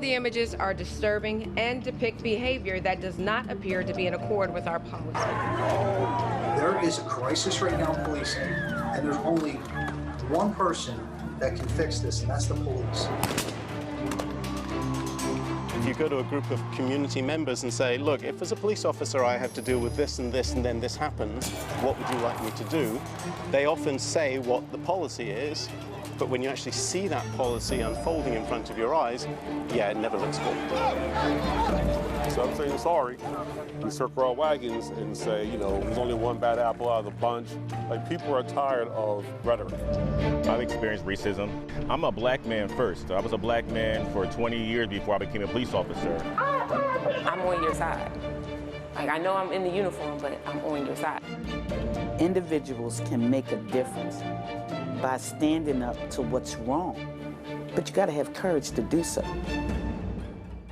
the images are disturbing and depict behavior that does not appear to be in accord with our policy. There is a crisis right now in policing, and there's only one person that can fix this, and that's the police. If you go to a group of community members and say, look, if as a police officer I have to deal with this and this and then this happens, what would you like me to do? They often say what the policy is, but when you actually see that policy unfolding in front of your eyes, yeah, it never looks good. So I'm saying sorry. We circle our wagons and say, you know, there's only one bad apple out of the bunch. Like, people are tired of rhetoric. I've experienced racism. I'm a black man first. I was a black man for 20 years before I became a police officer. I'm on your side. Like, I know I'm in the uniform, but I'm on your side. Individuals can make a difference by standing up to what's wrong, but you gotta have courage to do so.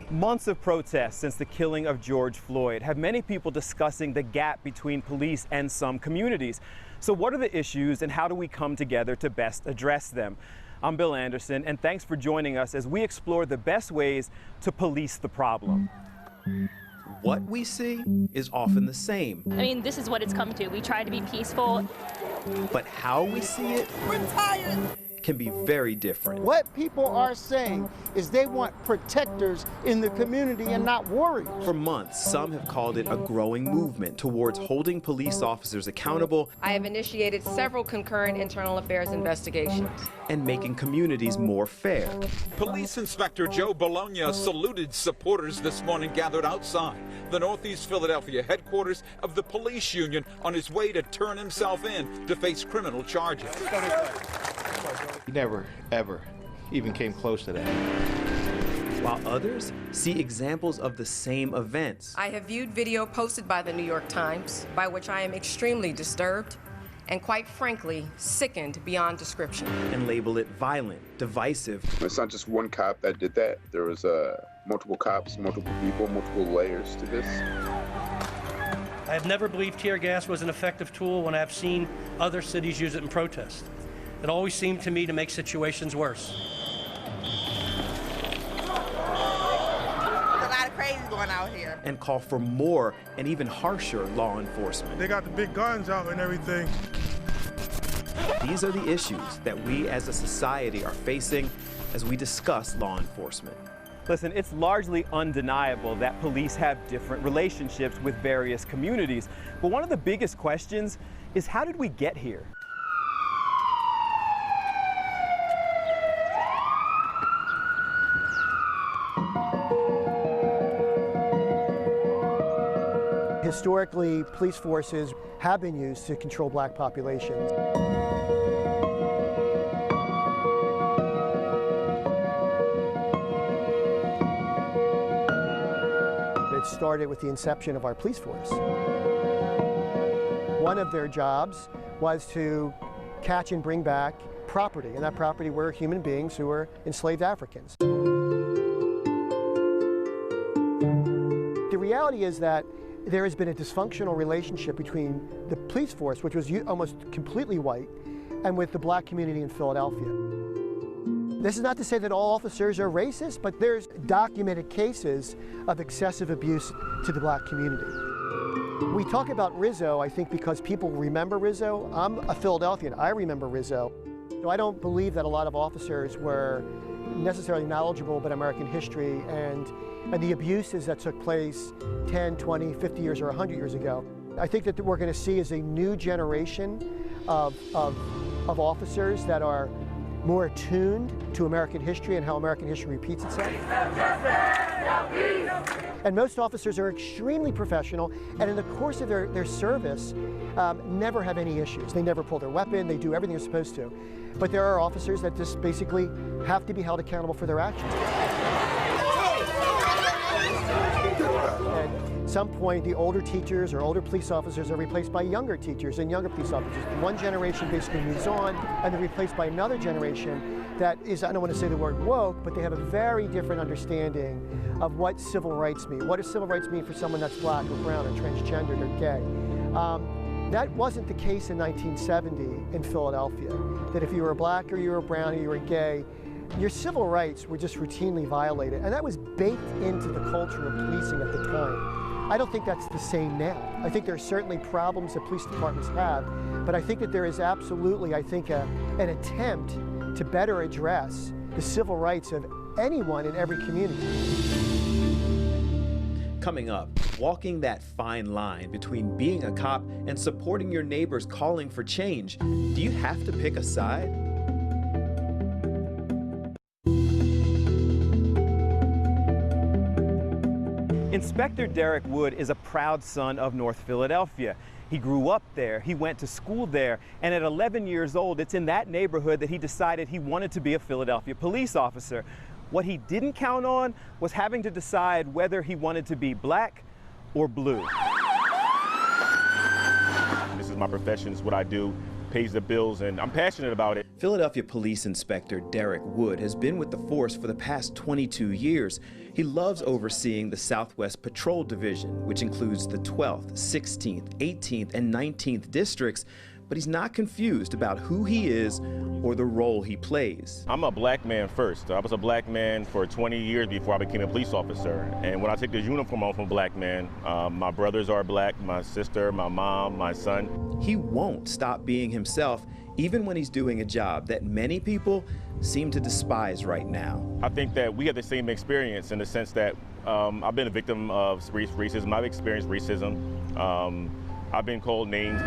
Months of protests since the killing of George Floyd have many people discussing the gap between police and some communities. So what are the issues and how do we come together to best address them? I'm Bill Anderson, and thanks for joining us as we explore the best ways to police the problem. What we see is often the same. I mean, this is what it's come to. We try to be peaceful. But how we see it can be very different. What people are saying is they want protectors in the community and not warriors. For months, some have called it a growing movement towards holding police officers accountable. I have initiated several concurrent internal affairs investigations. And making communities more fair. Police Inspector Joe Bologna saluted supporters this morning gathered outside the Northeast Philadelphia headquarters of the police union on his way to turn himself in to face criminal charges. He never, ever even came close to that. While others see examples of the same events. I have viewed video posted by the New York Times, by which I am extremely disturbed and, quite frankly, sickened beyond description. And label it violent, divisive. It's not just one cop that did that. There was multiple cops, multiple people, multiple layers to this. I have never believed tear gas was an effective tool when I've seen other cities use it in protest. It always seemed to me to make situations worse. There's a lot of crazy going out here. And call for more and even harsher law enforcement. They got the big guns out and everything. These are the issues that we as a society are facing as we discuss law enforcement. Listen, it's largely undeniable that police have different relationships with various communities. But one of the biggest questions is, how did we get here? Historically, police forces have been used to control black populations. It started with the inception of our police force. One of their jobs was to catch and bring back property, and that property were human beings who were enslaved Africans. The reality is that there has been a dysfunctional relationship between the police force, which was almost completely white, and with the black community in Philadelphia. This is not to say that all officers are racist, but there's documented cases of excessive abuse to the black community. We talk about Rizzo, I think, because people remember Rizzo. I'm a Philadelphian, I remember Rizzo. So I don't believe that a lot of officers were necessarily knowledgeable about American history and the abuses that took place 10, 20, 50 years or 100 years ago. I think that what we're going to see is a new generation of officers that are more attuned to American history and how American history repeats itself. And most officers are extremely professional, and in the course of their service, never have any issues. They never pull their weapon, they do everything they're supposed to. But there are officers that just basically have to be held accountable for their actions. At some point, the older teachers or older police officers are replaced by younger teachers and younger police officers. One generation basically moves on, and they're replaced by another generation that is, I don't want to say the word woke, but they have a very different understanding of what civil rights mean. What does civil rights mean for someone that's black or brown or transgendered or gay? That wasn't the case in 1970 in Philadelphia, that if you were black or you were brown or you were gay, your civil rights were just routinely violated, and that was baked into the culture of policing at the time. I don't think that's the same now. I think there are certainly problems that police departments have, but I think that there is absolutely, I think, an attempt to better address the civil rights of anyone in every community. Coming up, walking that fine line between being a cop and supporting your neighbors calling for change. Do you have to pick a side? Inspector Derrick Wood is a proud son of North Philadelphia. He grew up there, he went to school there, and at 11 years old, it's in that neighborhood that he decided he wanted to be a Philadelphia police officer. What he didn't count on was having to decide whether he wanted to be black or blue. This is my profession, it's what I do, pays the bills, and I'm passionate about it. Philadelphia Police Inspector Derrick Wood has been with the force for the past 22 years. He loves overseeing the Southwest Patrol Division, which includes the 12th, 16th, 18th, and 19th districts, but he's not confused about who he is or the role he plays. I'm a black man first. I was a black man for 20 years before I became a police officer. And when I take the uniform off from a black man, my brothers are black, my sister, my mom, my son. He won't stop being himself, even when he's doing a job that many people seem to despise right now. I think that we have the same experience in the sense that I've been a victim of racism. I've experienced racism. I've been called names.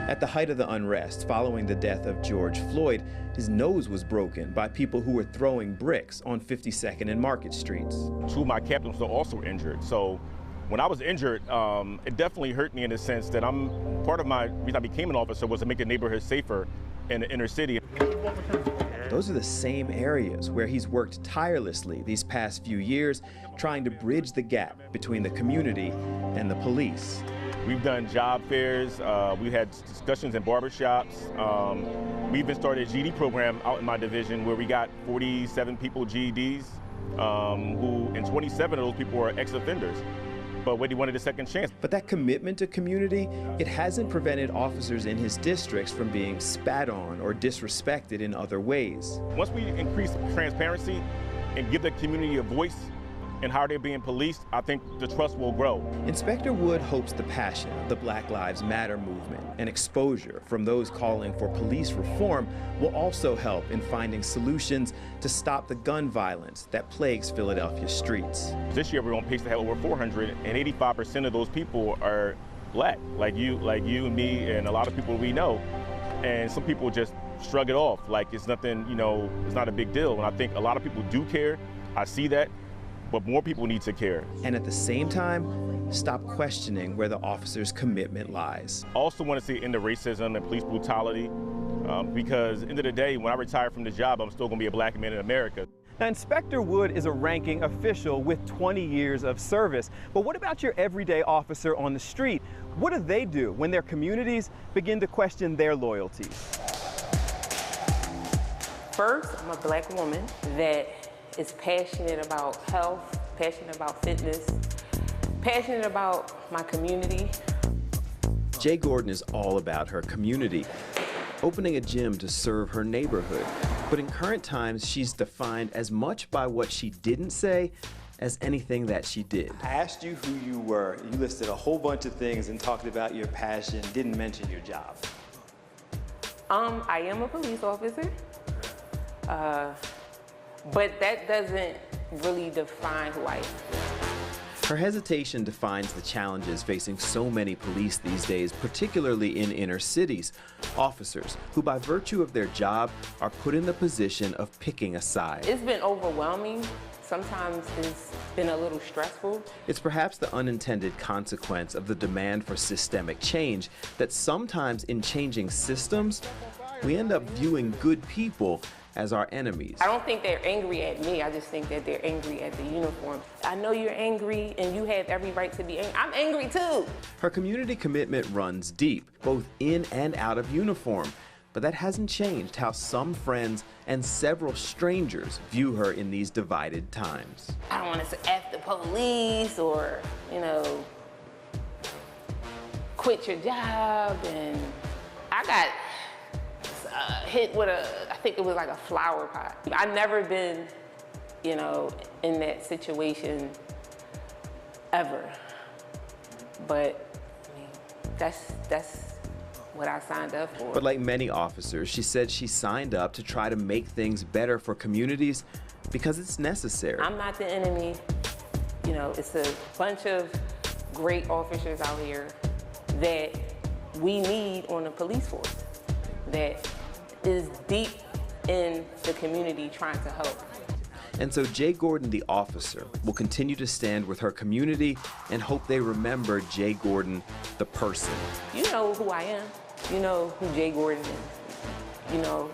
At the height of the unrest following the death of George Floyd, his nose was broken by people who were throwing bricks on 52nd and Market Streets. Two of my captains were also injured. So when I was injured, it definitely hurt me in the sense that part of my reason I became an officer was to make the neighborhood safer in the inner city. Those are the same areas where he's worked tirelessly these past few years, trying to bridge the gap between the community and the police. We've done job fairs, we've had discussions in barbershops. We even started a GED program out in my division where we got 47 people GEDs, and 27 of those people were ex-offenders. But when he wanted a second chance. But that commitment to community, it hasn't prevented officers in his districts from being spat on or disrespected in other ways. Once we increase transparency and give the community a voice in how they're being policed, I think the trust will grow. Inspector Wood hopes the passion of the Black Lives Matter movement and exposure from those calling for police reform will also help in finding solutions to stop the gun violence that plagues Philadelphia streets. This year we're on pace to have over 400, and 85% of those people are black, like you and me and a lot of people we know. And some people just shrug it off like it's nothing, it's not a big deal. And I think a lot of people do care. I see that. But more people need to care. And at the same time, stop questioning where the officer's commitment lies. I also want to see end of racism and police brutality because at the end of the day, when I retire from the job, I'm still going to be a black man in America. Now, Inspector Wood is a ranking official with 20 years of service. But what about your everyday officer on the street? What do they do when their communities begin to question their loyalties? First, I'm a black woman that is passionate about health, passionate about fitness, passionate about my community. Jay Gordon is all about her community, opening a gym to serve her neighborhood. But in current times, she's defined as much by what she didn't say as anything that she did. I asked you who you were. You listed a whole bunch of things and talked about your passion, didn't mention your job. I am a police officer. But that doesn't really define who I am. Her hesitation defines the challenges facing so many police these days, particularly in inner cities. Officers who, by virtue of their job, are put in the position of picking a side. It's been overwhelming. Sometimes it's been a little stressful. It's perhaps the unintended consequence of the demand for systemic change that sometimes in changing systems, we end up viewing good people as our enemies. I don't think they're angry at me. I just think that they're angry at the uniform. I know you're angry and you have every right to be angry. I'm angry too. Her community commitment runs deep, both in and out of uniform. But that hasn't changed how some friends and several strangers view her in these divided times. I don't want to say F the police or, quit your job. And I got hit with a think it was like a flower pot. I've never been, you know, in that situation ever. But I mean, that's what I signed up for. But like many officers, she said she signed up to try to make things better for communities because it's necessary. I'm not the enemy. You know, it's a bunch of great officers out here that we need on the police force that is deep in the community trying to help. And so Jay Gordon, the officer, will continue to stand with her community and hope they remember Jay Gordon, the person. You know who I am. You know who Jay Gordon is. You know,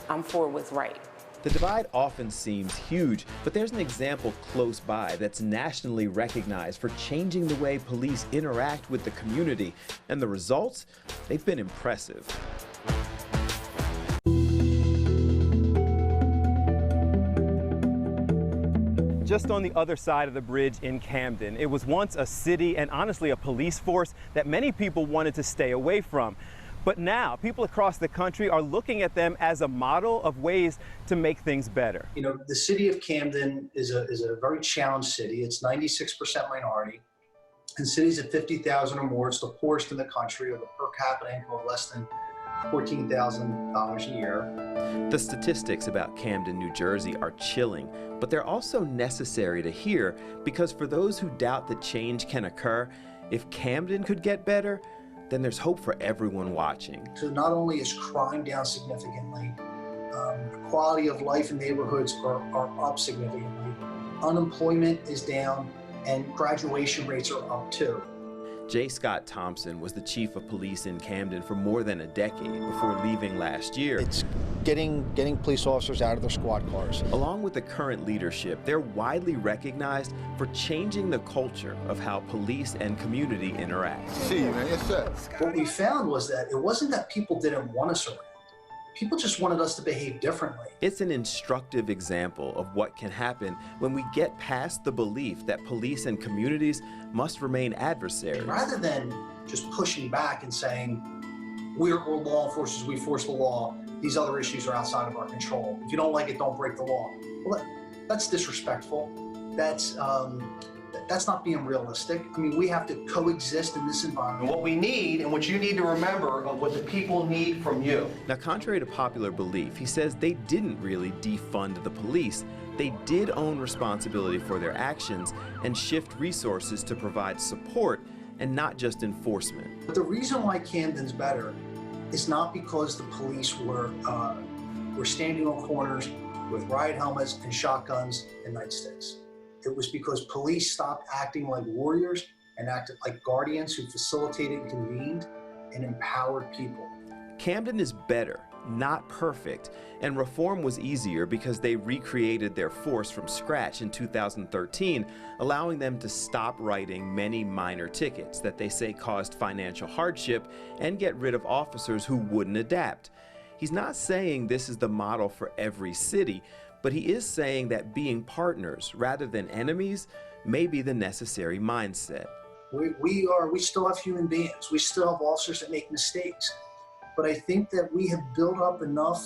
I'm for what's right. The divide often seems huge, but there's an example close by that's nationally recognized for changing the way police interact with the community. And the results, they've been impressive. Just on the other side of the bridge in Camden, it was once a city and honestly a police force that many people wanted to stay away from. But now people across the country are looking at them as a model of ways to make things better. You know, the city of Camden is a very challenged city. It's 96% minority. In cities of 50,000 or more, it's the poorest in the country with a per capita income of less than $14,000 a year. The statistics about Camden, New Jersey are chilling, but they're also necessary to hear because for those who doubt that change can occur, if Camden could get better, then there's hope for everyone watching. So not only is crime down significantly, quality of life in neighborhoods are up significantly, unemployment is down, and graduation rates are up too. J. Scott Thompson was the chief of police in Camden for more than a decade before leaving last year. It's getting police officers out of their squad cars. Along with the current leadership, they're widely recognized for changing the culture of how police and community interact. See you, man. Yes, sir. What we found was that it wasn't that people didn't want us around. People just wanted us to behave differently. It's an instructive example of what can happen when we get past the belief that police and communities must remain adversaries. Rather than just pushing back and saying, we're law enforcers, we force the law, these other issues are outside of our control. If you don't like it, don't break the law. Well, that's disrespectful. That's not being realistic. I mean, we have to coexist in this environment. What we need and what you need to remember of what the people need from you. Now, contrary to popular belief, he says they didn't really defund the police. They did own responsibility for their actions and shift resources to provide support and not just enforcement. But the reason why Camden's better is not because the police were standing on corners with riot helmets and shotguns and nightsticks. It was because police stopped acting like warriors and acted like guardians who facilitated, convened, and empowered people. Camden is better, not perfect, and reform was easier because they recreated their force from scratch in 2013, allowing them to stop writing many minor tickets that they say caused financial hardship and get rid of officers who wouldn't adapt. He's not saying this is the model for every city, but he is saying that being partners rather than enemies may be the necessary mindset. We still have human beings. We still have officers that make mistakes. But I think that we have built up enough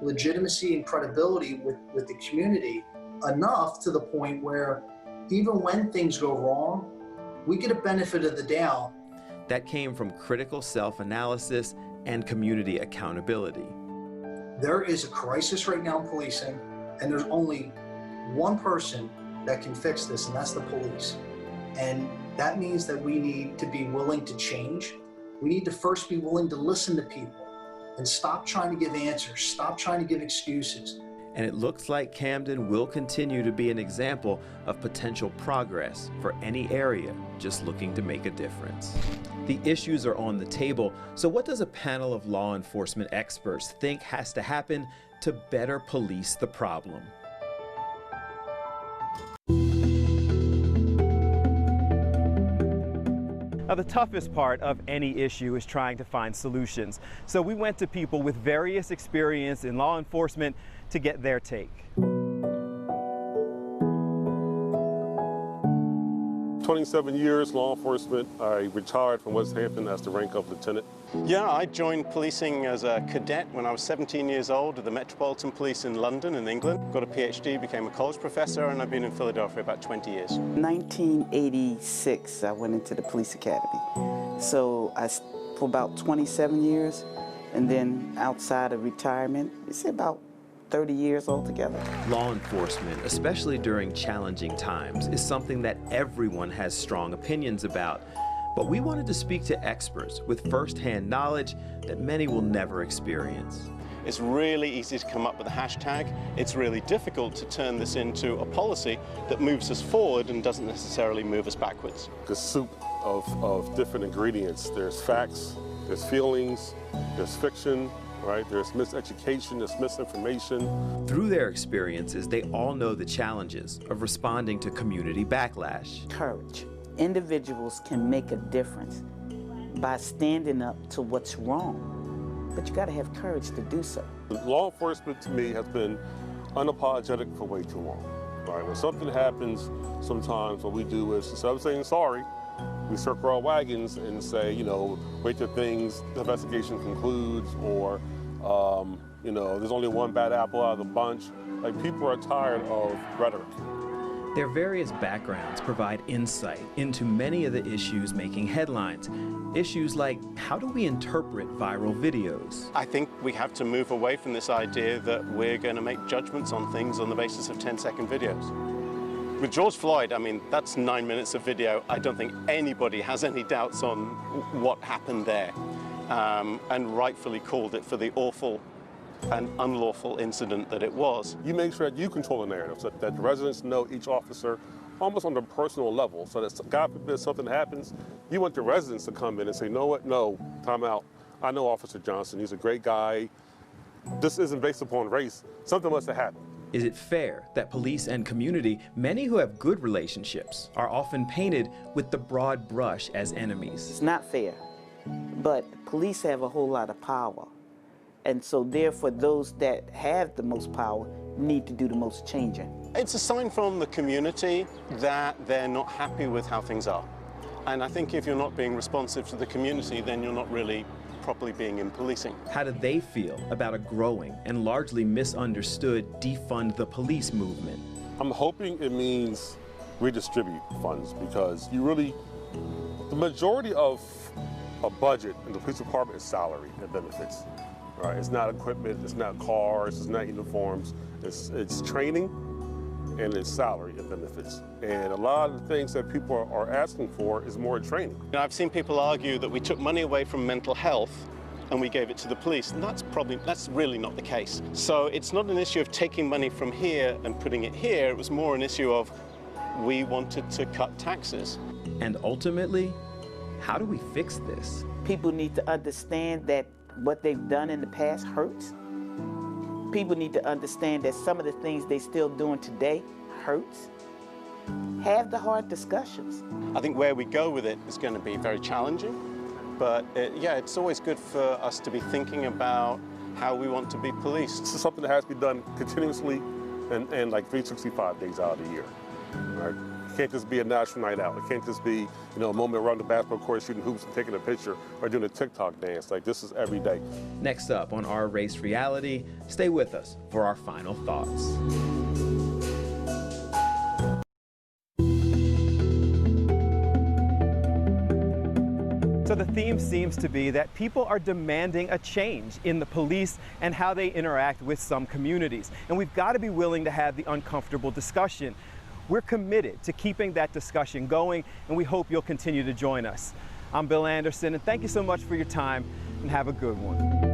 legitimacy and credibility with the community, enough to the point where even when things go wrong, we get a benefit of the doubt. That came from critical self-analysis and community accountability. There is a crisis right now in policing, and there's only one person that can fix this, and that's the police. And that means that we need to be willing to change. We need to first be willing to listen to people and stop trying to give answers, stop trying to give excuses. And it looks like Camden will continue to be an example of potential progress for any area just looking to make a difference. The issues are on the table, so what does a panel of law enforcement experts think has to happen to better police the problem? Now, the toughest part of any issue is trying to find solutions. So we went to people with various experience in law enforcement to get their take. 27 years law enforcement. I retired from West Hampton as the rank of lieutenant. Yeah, I joined policing as a cadet when I was 17 years old at the Metropolitan Police in London, in England. Got a PhD, became a college professor, and I've been in Philadelphia about 20 years. 1986, I went into the police academy. So for about 27 years, and then outside of retirement, it's about 30 years altogether. Law enforcement, especially during challenging times, is something that everyone has strong opinions about. But we wanted to speak to experts with first-hand knowledge that many will never experience. It's really easy to come up with a hashtag. It's really difficult to turn this into a policy that moves us forward and doesn't necessarily move us backwards. The soup of different ingredients. There's facts, there's feelings, there's fiction, right? There's miseducation, there's misinformation. Through their experiences, they all know the challenges of responding to community backlash. Courage. Individuals can make a difference by standing up to what's wrong, but you got to have courage to do so. Law enforcement, to me, has been unapologetic for way too long. Right? When something happens, sometimes what we do is, instead of saying sorry, we circle our wagons and say, wait till the investigation concludes, or, there's only one bad apple out of the bunch. Like, people are tired of rhetoric. Their various backgrounds provide insight into many of the issues making headlines. Issues like, how do we interpret viral videos? I think we have to move away from this idea that we're going to make judgments on things on the basis of 10-second videos. With George Floyd, I mean, that's 9 minutes of video. I don't think anybody has any doubts on what happened there, and rightfully called it for the awful and unlawful incident that it was. You make sure that you control the narrative, so that the residents know each officer almost on a personal level, so that God forbid something happens, you want the residents to come in and say, you know what, no, time out. I know Officer Johnson, he's a great guy. This isn't based upon race. Something must have happened. Is it fair that police and community, many who have good relationships, are often painted with the broad brush as enemies? It's not fair, but police have a whole lot of power. And so therefore those that have the most power need to do the most changing. It's a sign from the community that they're not happy with how things are. And I think if you're not being responsive to the community, then you're not really properly being in policing. How do they feel about a growing and largely misunderstood defund the police movement? I'm hoping it means redistribute funds, because the majority of a budget in the police department is salary and benefits. Right? It's not equipment, it's not cars, it's not uniforms, it's training and it's salary and benefits. And a lot of the things that people are asking for is more training. I've seen people argue that we took money away from mental health and we gave it to the police, and that's really not the case. So it's not an issue of taking money from here and putting it here, it was more an issue of we wanted to cut taxes. And ultimately, how do we fix this? People need to understand that what they've done in the past hurts. People need to understand that some of the things they're still doing today hurts. Have the hard discussions. I think where we go with it is going to be very challenging, but it's always good for us to be thinking about how we want to be policed. This is something that has to be done continuously and like 365 days out of the year. Right? It can't just be a national night out. It can't just be, a moment around the basketball court shooting hoops and taking a picture or doing a TikTok dance. Like, this is every day. Next up on Our Race Reality, stay with us for our final thoughts. So the theme seems to be that people are demanding a change in the police and how they interact with some communities. And we've got to be willing to have the uncomfortable discussion. We're committed to keeping that discussion going, and we hope you'll continue to join us. I'm Bill Anderson, and thank you so much for your time, and have a good one.